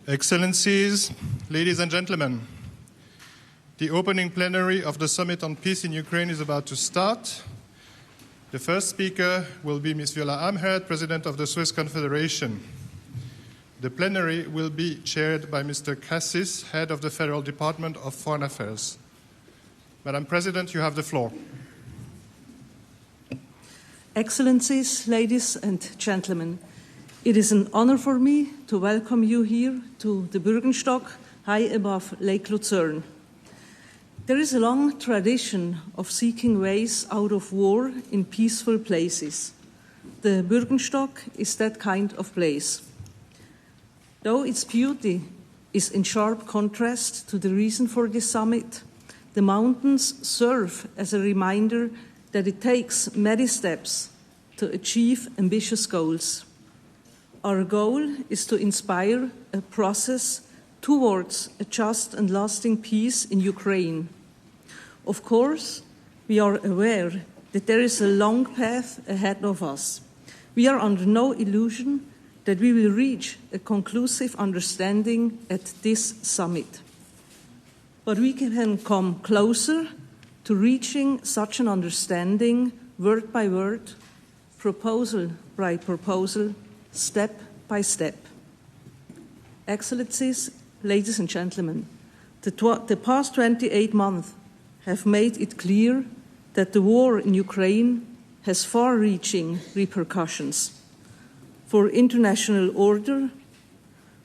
Excellencies, ladies and gentlemen, the opening plenary of the Summit on Peace in Ukraine is about to start. The first speaker will be Ms. Viola Amherd, President of the Swiss Confederation. The plenary will be chaired by Mr. Cassis, Head of the Federal Department of Foreign Affairs. Madam President, you have the floor. Excellencies, ladies and gentlemen, it is an honor for me to welcome you here to the Bürgenstock, high above Lake Lucerne. There is a long tradition of seeking ways out of war in peaceful places. The Bürgenstock is that kind of place. Though its beauty is in sharp contrast to the reason for this summit, the mountains serve as a reminder that it takes many steps to achieve ambitious goals. Our goal is to inspire a process towards a just and lasting peace in Ukraine. Of course, we are aware that there is a long path ahead of us. We are under no illusion that we will reach a conclusive understanding at this summit. But we can come closer to reaching such an understanding word by word, proposal by proposal, step by step. Excellencies, ladies and gentlemen, the past 28 months have made it clear that the war in Ukraine has far-reaching repercussions for international order,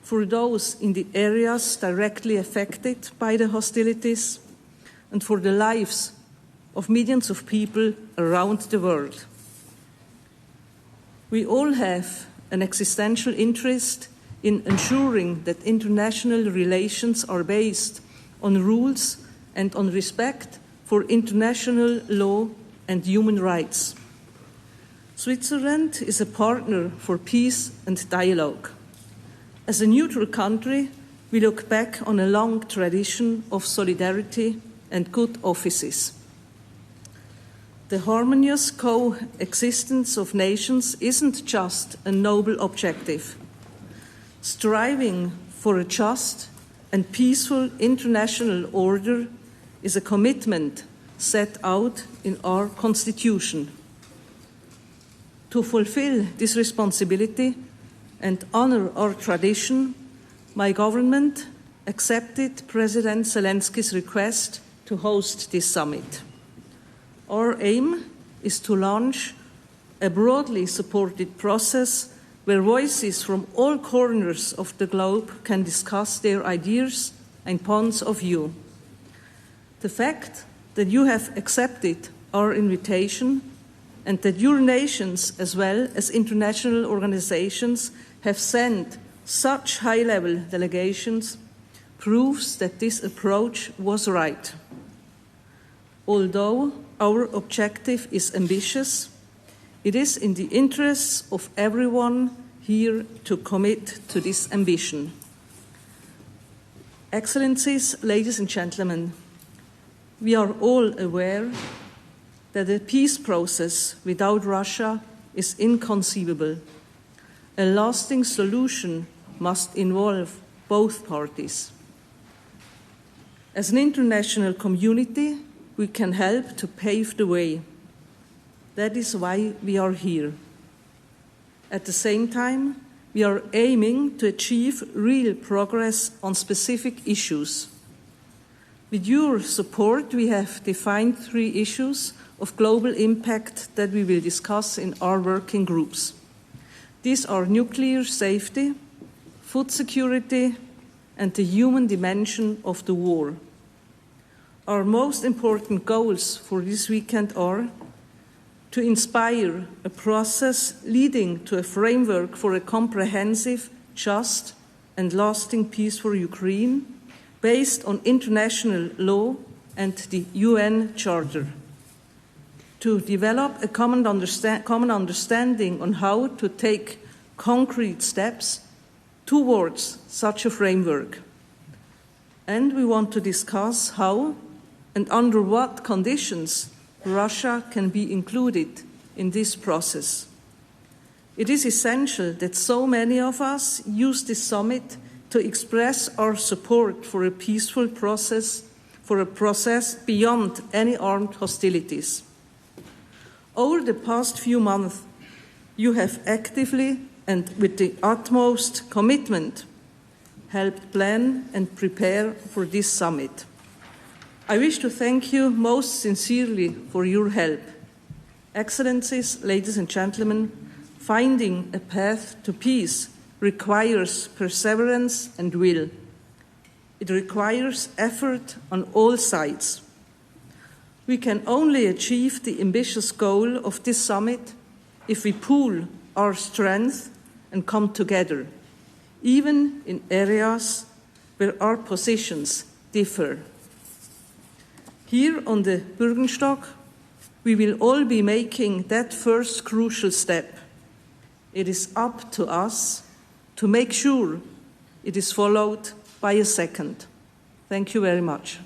for those in the areas directly affected by the hostilities, and for the lives of millions of people around the world. We all have an existential interest in ensuring that international relations are based on rules and on respect for international law and human rights. Switzerland is a partner for peace and dialogue. As a neutral country, we look back on a long tradition of solidarity and good offices. The harmonious coexistence of nations isn't just a noble objective. Striving for a just and peaceful international order is a commitment set out in our Constitution. To fulfill this responsibility and honor our tradition, my government accepted President Zelensky's request to host this summit. Our aim is to launch a broadly supported process where voices from all corners of the globe can discuss their ideas and points of view. The fact that you have accepted our invitation and that your nations, as well as international organizations, have sent such high-level delegations proves that this approach was right. Although our objective is ambitious, it is in the interests of everyone here to commit to this ambition. Excellencies, ladies and gentlemen, we are all aware that a peace process without Russia is inconceivable. A lasting solution must involve both parties. As an international community, we can help to pave the way. That is why we are here. At the same time, we are aiming to achieve real progress on specific issues. With your support, we have defined 3 issues of global impact that we will discuss in our working groups. These are nuclear safety, food security, and the human dimension of the war. Our most important goals for this weekend are to inspire a process leading to a framework for a comprehensive, just, and lasting peace for Ukraine based on international law and the UN Charter. To develop a common understanding on how to take concrete steps towards such a framework. And we want to discuss how and under what conditions Russia can be included in this process. It is essential that so many of us use this summit to express our support for a peaceful process, for a process beyond any armed hostilities. Over the past few months, you have actively and with the utmost commitment helped plan and prepare for this summit. I wish to thank you most sincerely for your help. Excellencies, ladies and gentlemen, finding a path to peace requires perseverance and will. It requires effort on all sides. We can only achieve the ambitious goal of this summit if we pool our strength and come together, even in areas where our positions differ. Here on the Bürgenstock, we will all be making that first crucial step. It is up to us to make sure it is followed by a second. Thank you very much.